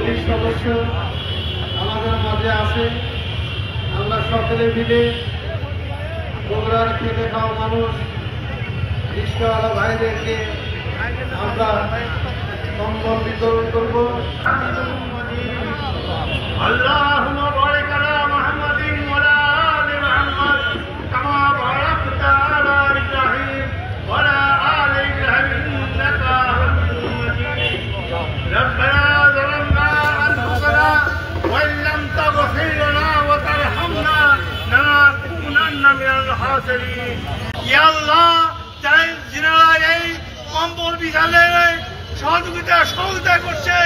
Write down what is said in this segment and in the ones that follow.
Police সদস্য আমাদের মাঝে আছে। আমরা সকলে মিলে বগুড়ার খেটে খাওয়া মানুষ রিক্সাওয়ালা ভাইদেরকে আমরা কম্বল বিতরণ করব। اللهم بارك على محمد وعلى آل محمد كما باركت على إبراهيم وعلى آل إبراهيم إنك حميد مجيد. ربنا ظلمنا أنفسنا وإن لم تغفر لنا وترحمنا لنكونن من الخاسرين. يا الله যারা এই কম্বল বিতরণে সহযোগিতা করছে,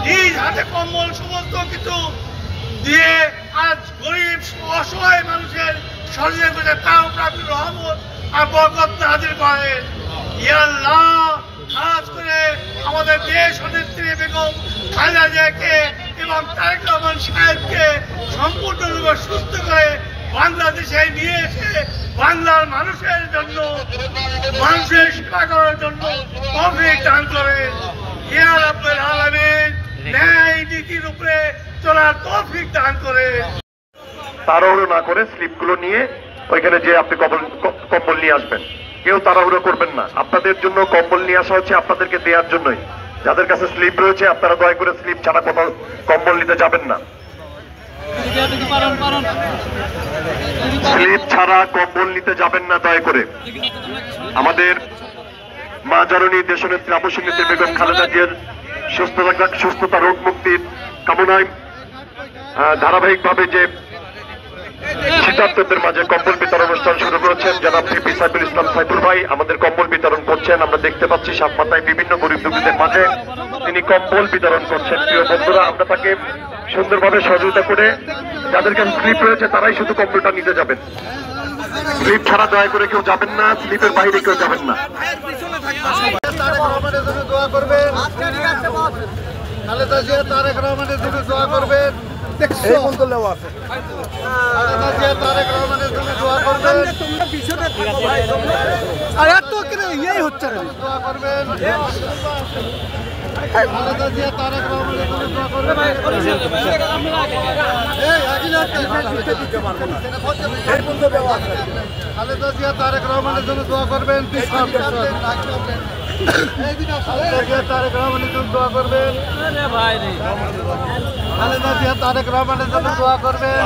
নিজ হাতে কম্বল সমস্ত কিছু দিয়ে আজ গরিব অসহায় মানুষের সহযোগিতা করছে, তাও প্রাপ্তির রহমত আর বরকত নাযিল করে। ইয়া আল্লাহ, খাস করে আমাদের দেশ নেত্রী বেগম খালেদা জিয়াকে এবং তারেক রহমান সাহেবকে সম্পূর্ণরূপে সুস্থ করে বাংলাদেশে নিয়ে এসে বাংলার মানুষের জন্য, মানুষের সেবা করার জন্য তৌফিক দান করে। ইয়া রাব্বুল আলামিন, ন্যায় নীতির উপরে চলার তৌফিক দান করে। তাড়াহুড়ো না করে স্লিপগুলো নিয়ে ওইখানে যে আপনি কম্বল নিয়ে আসবেন। কেউ তাড়াহুড়ো করবেন না। আপনাদের জন্য কম্বল নিয়ে আসা হচ্ছে আপনাদেরকে দেওয়ার জন্যই। যাদের কাছে স্লিপ রয়েছে আপনারা দয়া করে স্লিপ ছাড়া কোথাও কম্বল নিতে যাবেন না। স্লিপ ছাড়া কম্বল নিতে যাবেন না দয়া করে। আমাদের মা জননী দেশনেত্রী আবশ্যকীয় বেগম খালেদা জিয়ার সুস্থতা রোগ মুক্তির কামনায় ধারাবাহিকভাবে যে শীতার্থদের মাঝে কম্বল বিতরণ অনুষ্ঠান শুরু করেছেন জনাব সিপি সাইফুল ইসলাম সাইফুল ভাই আমাদের কম্বল বিতরণ করছেন। আমরা দেখতে পাচ্ছি সাতমাথায় বিভিন্ন গরিব দুঃখীদের মাঝে তিনি কম্বল বিতরণ করছেন। প্রিয় বন্ধুরা, আমরা তাকে সুন্দরভাবে সহযোগিতা করে যাদের কাছে স্লিপ রয়েছে তারাই শুধু কম্বলটা নিতে যাবেন। স্লিপ ছাড়া দয়া করে কেউ যাবেন না, স্লিপের বাইরে কেউ যাবেন না। খালেদা জিয়া তারেক রহমানের জন্য দোয়া করবেন। খালেদা জিয়া তারেক রহমানের জন্য দোয়া করবেন। খালেদা জিয়া তারেক রহমানের জন্য দোয়া করবেন। তারেক রহমানের জন্য দোয়া করবেন। খালেদা জিয়া তারেক রহমানের জন্য দোয়া করবেন।